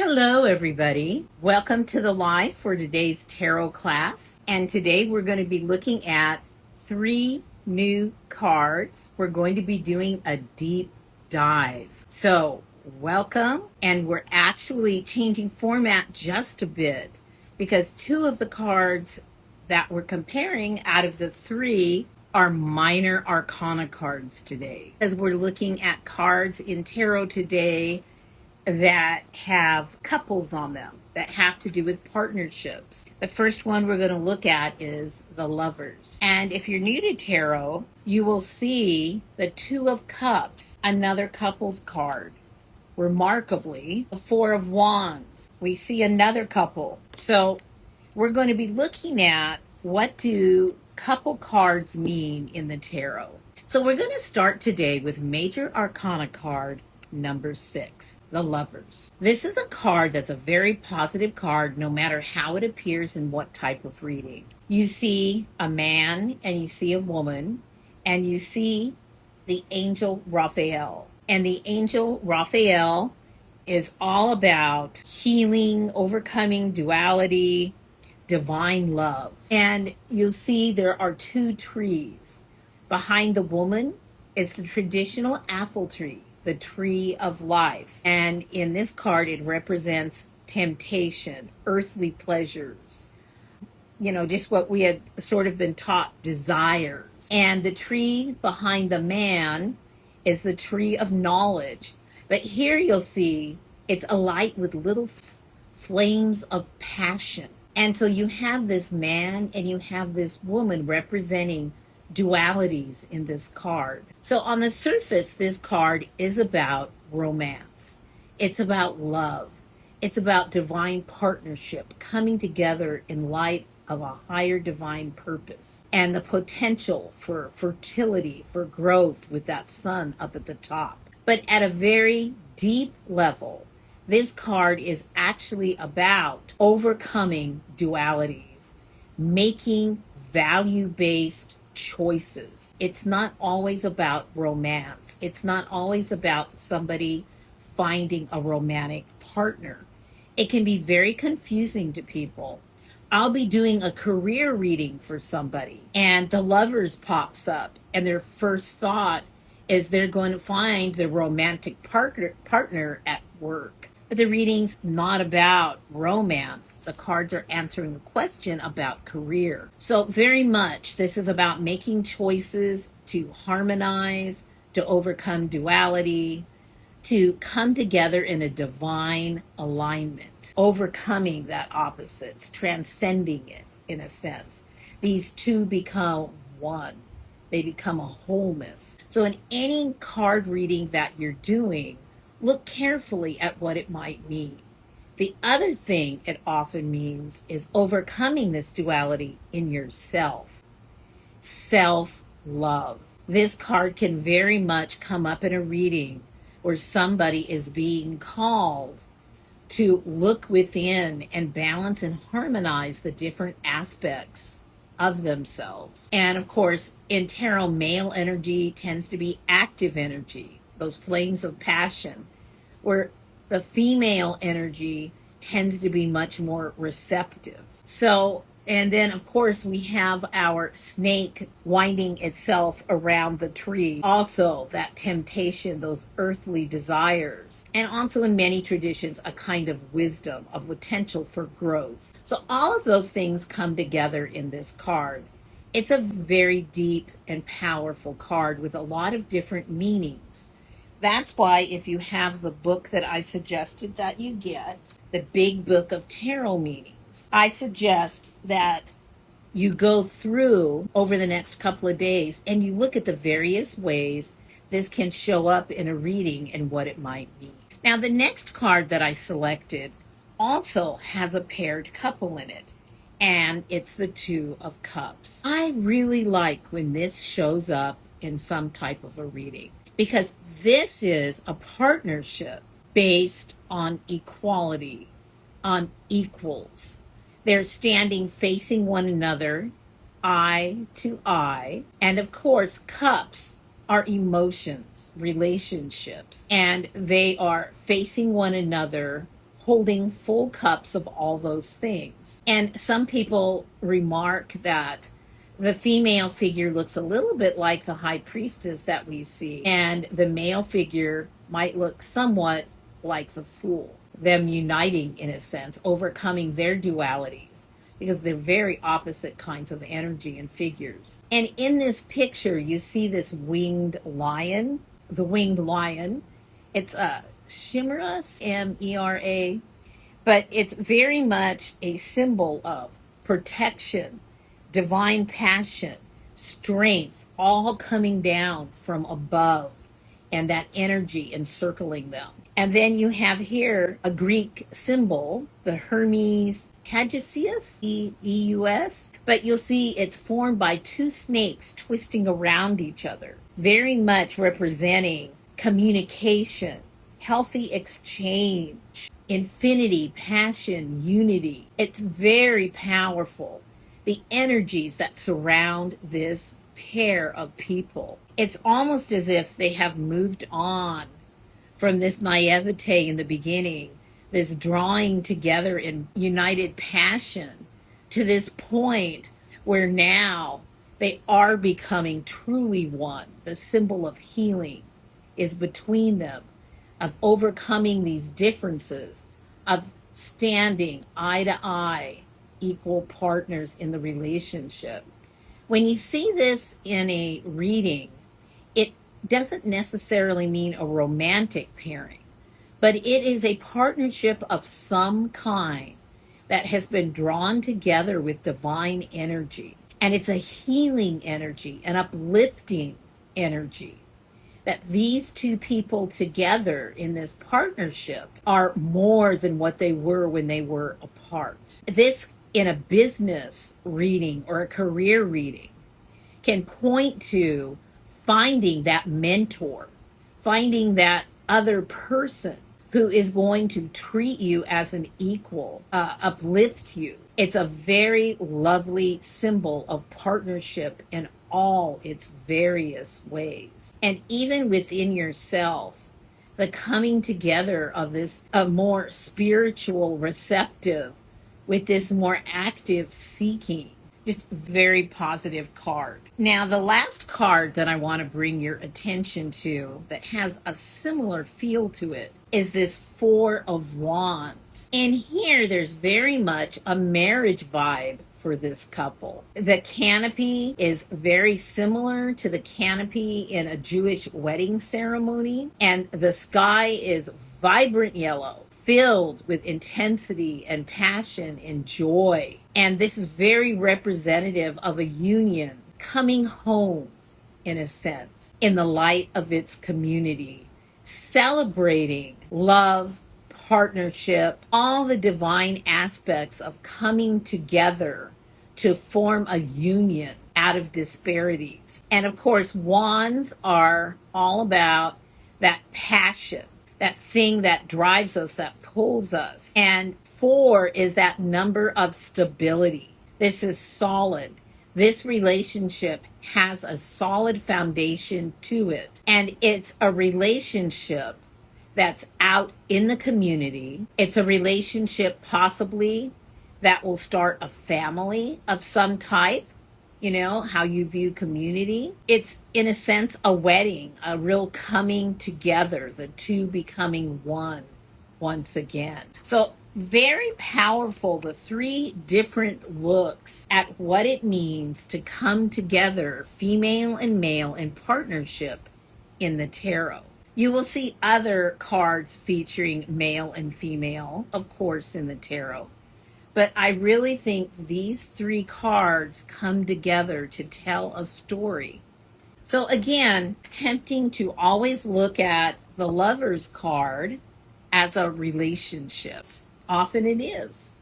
Hello, everybody. Welcome to the live for today's tarot class. And today we're going to be looking at 3 new cards. We're going to be doing a deep dive. So, welcome. And we're actually changing format just a bit because 2 of the cards that we're comparing out of the 3 are minor arcana cards today. As we're looking at cards in tarot today that have couples on them that have to do with partnerships. The first one we're going to look at is the Lovers. And if you're new to tarot, you will see the Two of Cups, another couples card. Remarkably, the Four of Wands. We see another couple. So we're going to be looking at what do couple cards mean in the tarot. So we're going to start today with Major Arcana card number 6, the Lovers. This is a card that's a very positive card no matter how it appears in what type of reading. You see a man and you see a woman and you see the angel Raphael. And the angel Raphael is all about healing, overcoming duality, divine love. And you'll see there are 2 trees. Behind the woman is the traditional apple tree, the tree of life. And in this card, it represents temptation, earthly pleasures, just what we had sort of been taught, desires. And the tree behind the man is the tree of knowledge. But here you'll see it's alight with little flames of passion. And so you have this man and you have this woman representing dualities in this card. So on the surface, this card is about romance. It's about love. It's about divine partnership coming together in light of a higher divine purpose and the potential for fertility, for growth with that sun up at the top. But at a very deep level, this card is actually about overcoming dualities, making value-based choices. It's not always about romance. It's not always about somebody finding a romantic partner. It can be very confusing to people. I'll be doing a career reading for somebody and the Lovers pops up and their first thought is they're going to find the romantic partner at work. But the reading's not about romance. The cards are answering the question about career. So very much this is about making choices to harmonize, to overcome duality, to come together in a divine alignment, overcoming that opposites, transcending it in a sense. These 2 become one. They become a wholeness. So in any card reading that you're doing, look carefully at what it might mean. The other thing it often means is overcoming this duality in yourself. Self-love. This card can very much come up in a reading where somebody is being called to look within and balance and harmonize the different aspects of themselves. And of course, in tarot, male energy tends to be active energy, those flames of passion, where the female energy tends to be much more receptive. So, and then of course we have our snake winding itself around the tree. Also that temptation, those earthly desires. And also in many traditions, a kind of wisdom, a potential for growth. So all of those things come together in this card. It's a very deep and powerful card with a lot of different meanings. That's why if you have the book that I suggested that you get, the Big Book of Tarot Meanings, I suggest that you go through over the next couple of days and you look at the various ways this can show up in a reading and what it might mean. Now, the next card that I selected also has a paired couple in it, and it's the Two of Cups. I really like when this shows up in some type of a reading, because this is a partnership based on equality, on equals. They're standing facing one another, eye to eye. And of course, cups are emotions, relationships, and they are facing one another, holding full cups of all those things. And some people remark that the female figure looks a little bit like the high priestess that we see, and the male figure might look somewhat like the fool, them uniting in a sense, overcoming their dualities, because they're very opposite kinds of energy and figures. And in this picture, you see this winged lion, the winged lion. It's a Chimera, Mera, but it's very much a symbol of protection, divine passion, strength, all coming down from above, and that energy encircling them. And then you have here a Greek symbol, the Hermes Caduceus, Eus, but you'll see it's formed by two snakes twisting around each other, very much representing communication, healthy exchange, infinity, passion, unity. It's very powerful. The energies that surround this pair of people. It's almost as if they have moved on from this naivete in the beginning, this drawing together in united passion, to this point where now they are becoming truly one. The symbol of healing is between them, of overcoming these differences, of standing eye to eye, equal partners in the relationship. When you see this in a reading, it doesn't necessarily mean a romantic pairing, but it is a partnership of some kind that has been drawn together with divine energy. And it's a healing energy, an uplifting energy, that these two people together in this partnership are more than what they were when they were apart. This, in a business reading or a career reading, can point to finding that mentor, finding that other person who is going to treat you as an equal, uplift you. It's a very lovely symbol of partnership in all its various ways. And even within yourself, the coming together of this a more spiritual receptive with this more active seeking. Just very positive card. Now, the last card that I want to bring your attention to that has a similar feel to it is this Four of Wands. And here there's very much a marriage vibe for this couple. The canopy is very similar to the canopy in a Jewish wedding ceremony, and the sky is vibrant yellow, filled with intensity and passion and joy. And this is very representative of a union coming home, in a sense, in the light of its community, celebrating love, partnership, all the divine aspects of coming together to form a union out of disparities. And of course, wands are all about that passion, that thing that drives us, that pulls us. And four is that number of stability. This is solid. This relationship has a solid foundation to it. And it's a relationship that's out in the community. It's a relationship possibly that will start a family of some type. You know, how you view community. It's, in a sense, a wedding, a real coming together, the two becoming one once again. So, very powerful, the three different looks at what it means to come together, female and male, in partnership in the tarot. You will see other cards featuring male and female, of course, in the tarot. But I really think these three cards come together to tell a story. So again, it's tempting to always look at the Lover's card as a relationship. Often it is.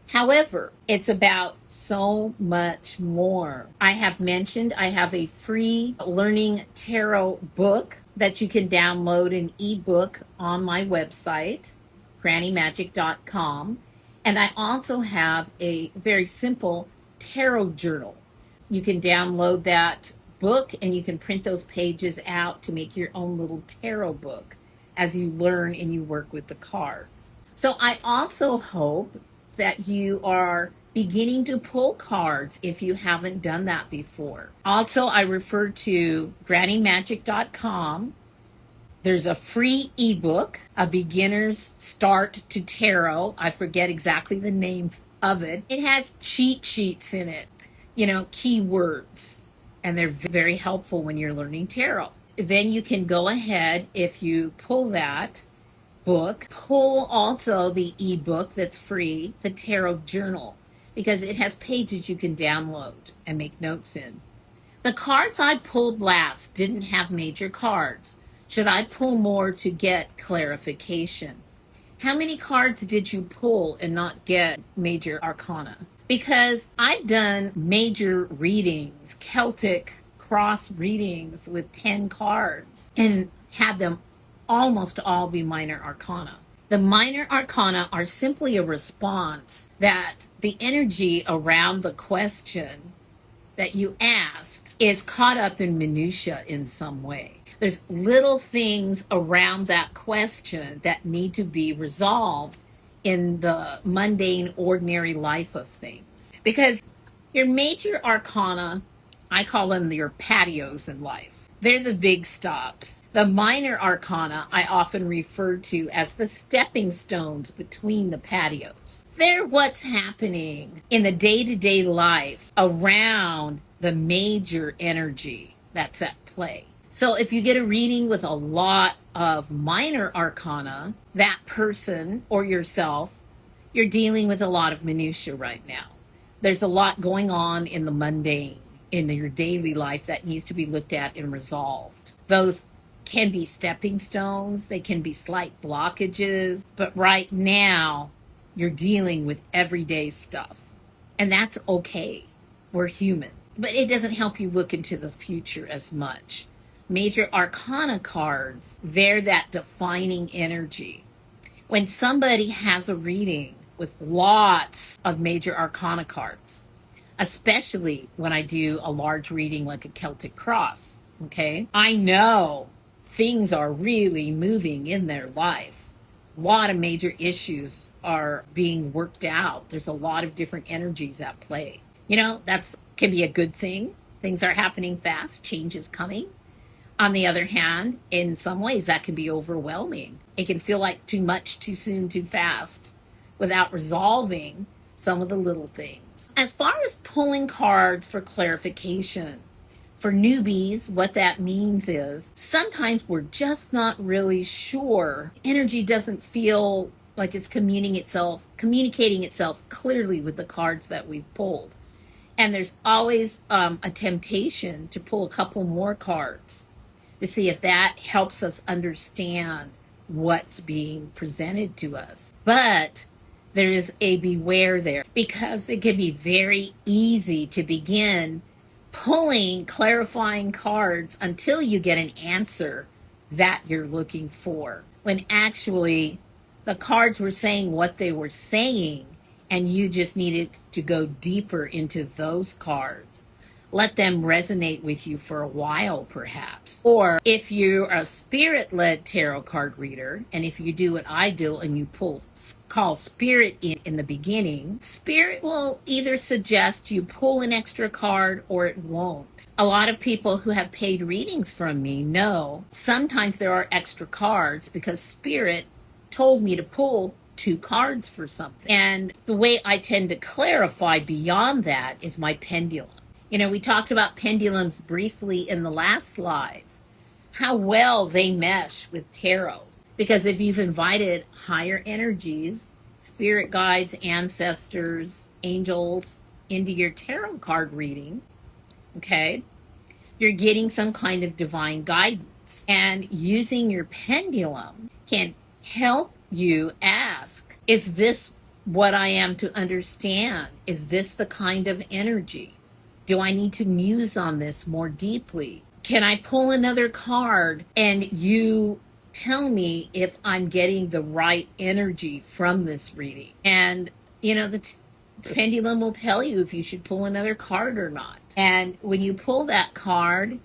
However, it's about so much more. I have mentioned I have a free learning tarot book that you can download an ebook on my website, grannymagic.com. And I also have a very simple tarot journal. You can download that book and you can print those pages out to make your own little tarot book as you learn and you work with the cards. So I also hope that you are beginning to pull cards if you haven't done that before. Also, I refer to grannymagic.com. There's a free ebook, A Beginner's Start to Tarot. I forget exactly the name of it. It has cheat sheets in it, keywords, and they're very helpful when you're learning tarot. Then you can go ahead, if you pull that book, pull also the ebook that's free, the Tarot Journal, because it has pages you can download and make notes in. The cards I pulled last didn't have major cards. Should I pull more to get clarification? How many cards did you pull and not get major arcana? Because I've done major readings, Celtic cross readings with 10 cards, and had them almost all be minor arcana. The minor arcana are simply a response that the energy around the question that you asked is caught up in minutia in some way. There's little things around that question that need to be resolved in the mundane, ordinary life of things. Because your major arcana, I call them your patios in life. They're the big stops. The minor arcana I often refer to as the stepping stones between the patios. They're what's happening in the day-to-day life around the major energy that's at play. So if you get a reading with a lot of minor arcana, that person or yourself, you're dealing with a lot of minutia right now. There's a lot going on in the mundane, in your daily life that needs to be looked at and resolved. Those can be stepping stones, they can be slight blockages, but right now you're dealing with everyday stuff. And that's okay. We're human. But it doesn't help you look into the future as much. Major arcana cards, they're that defining energy. When somebody has a reading with lots of major arcana cards, especially when I do a large reading like a Celtic cross, okay, I know things are really moving in their life. A lot of major issues are being worked out. There's a lot of different energies at play. That's can be a good thing. Things are happening fast, change is coming. On the other hand, in some ways that can be overwhelming. It can feel like too much, too soon, too fast, without resolving some of the little things. As far as pulling cards for clarification, for newbies, what that means is sometimes we're just not really sure. Energy doesn't feel like it's communicating itself clearly with the cards that we've pulled. And there's always a temptation to pull a couple more cards to see if that helps us understand what's being presented to us. But there is a beware there, because it can be very easy to begin pulling clarifying cards until you get an answer that you're looking for, when actually the cards were saying what they were saying and you just needed to go deeper into those cards. Let them resonate with you for a while, perhaps. Or if you're a spirit-led tarot card reader, and if you do what I do and you call spirit in the beginning, spirit will either suggest you pull an extra card or it won't. A lot of people who have paid readings from me know sometimes there are extra cards because spirit told me to pull 2 cards for something. And the way I tend to clarify beyond that is my pendulum. We talked about pendulums briefly in the last live, how well they mesh with tarot. Because if you've invited higher energies, spirit guides, ancestors, angels into your tarot card reading, okay, you're getting some kind of divine guidance. And using your pendulum can help you ask, is this what I am to understand? Is this the kind of energy? Do I need to muse on this more deeply? Can I pull another card and you tell me if I'm getting the right energy from this reading? And, the pendulum will tell you if you should pull another card or not. And when you pull that card,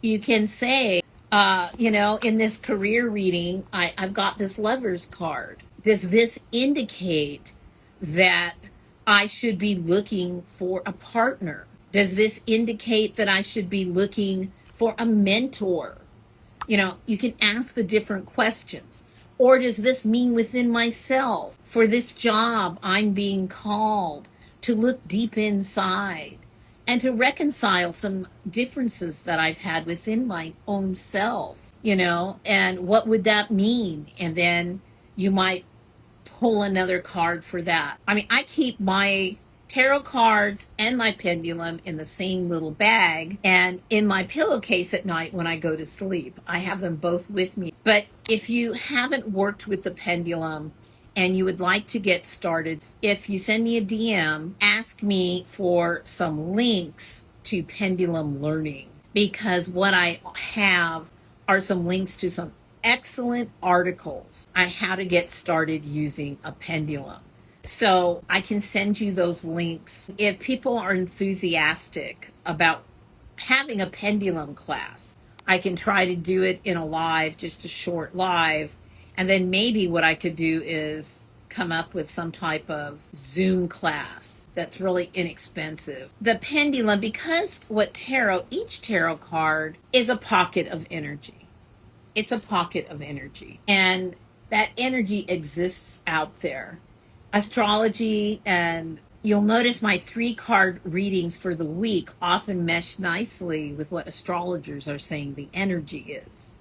you can say, in this career reading, I've got this lover's card. Does this indicate that I should be looking for a partner? Does this indicate that I should be looking for a mentor? You can ask the different questions. Or does this mean within myself, for this job, I'm being called to look deep inside and to reconcile some differences that I've had within my own self, and what would that mean? And then you might pull another card for that. I mean, I keep my tarot cards and my pendulum in the same little bag and in my pillowcase at night when I go to sleep. I have them both with me. But if you haven't worked with the pendulum and you would like to get started, if you send me a DM, ask me for some links to pendulum learning, because what I have are some links to some excellent articles on how to get started using a pendulum. So I can send you those links. If people are enthusiastic about having a pendulum class, I can try to do it in a live, just a short live. And then maybe what I could do is come up with some type of Zoom class that's really inexpensive. The pendulum, because each tarot card is a pocket of energy. It's a pocket of energy, and that energy exists out there. Astrology, and you'll notice my 3-card readings for the week often mesh nicely with what astrologers are saying the energy is.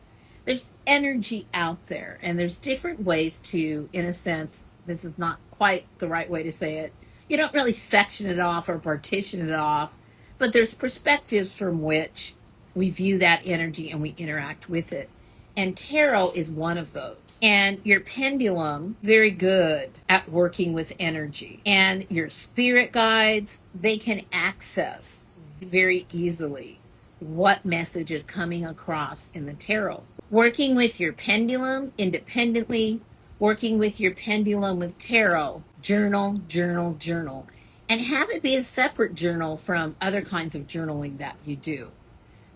There's energy out there, and there's different ways to, in a sense, this is not quite the right way to say it. You don't really section it off or partition it off, but there's perspectives from which we view that energy and we interact with it. And tarot is one of those. And your pendulum, very good at working with energy. And your spirit guides, they can access very easily what message is coming across in the tarot. Working with your pendulum independently, working with your pendulum with tarot, journal, journal, journal. And have it be a separate journal from other kinds of journaling that you do.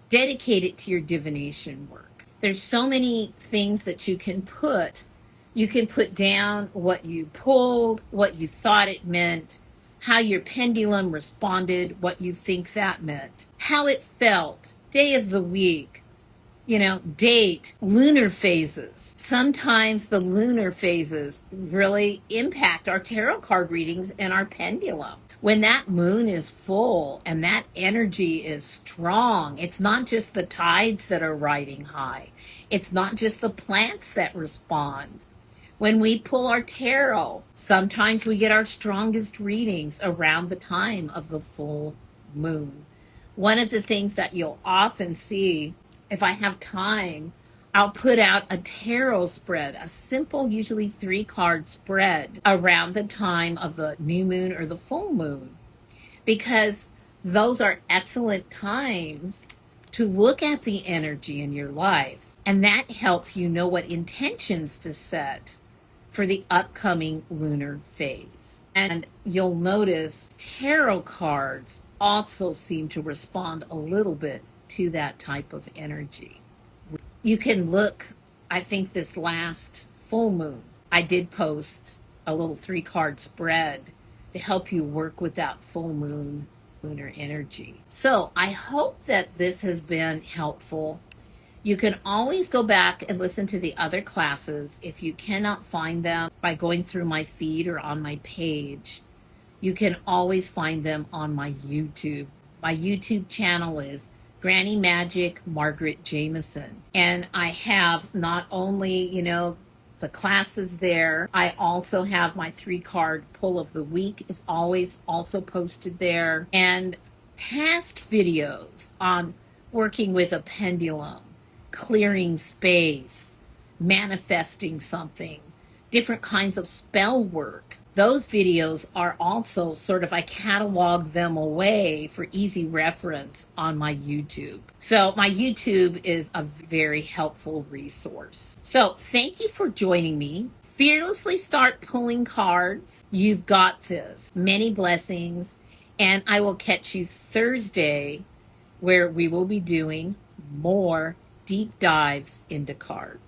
Dedicate it to your divination work. There's so many things that you can put. You can put down what you pulled, what you thought it meant, how your pendulum responded, what you think that meant, how it felt, day of the week, date, lunar phases. Sometimes the lunar phases really impact our tarot card readings and our pendulum. When that moon is full and that energy is strong, it's not just the tides that are riding high. It's not just the plants that respond. When we pull our tarot, sometimes we get our strongest readings around the time of the full moon. One of the things that you'll often see, if I have time, I'll put out a tarot spread, a simple, usually 3-card spread around the time of the new moon or the full moon, because those are excellent times to look at the energy in your life. And that helps you know what intentions to set for the upcoming lunar phase. And you'll notice tarot cards also seem to respond a little bit to that type of energy. You can look, I think this last full moon, I did post a little 3-card spread to help you work with that full moon lunar energy. So I hope that this has been helpful. You can always go back and listen to the other classes if you cannot find them by going through my feed or on my page. You can always find them on my YouTube. My YouTube channel is Granny Magic Margaret Jameson. And I have not only, the classes there, I also have my 3-card pull of the week is always also posted there. And past videos on working with a pendulum, clearing space, manifesting something, different kinds of spell work. Those videos are also I catalog them away for easy reference on my YouTube. So my YouTube is a very helpful resource. So thank you for joining me. Fearlessly start pulling cards. You've got this. Many blessings. And I will catch you Thursday, where we will be doing more deep dives into cards.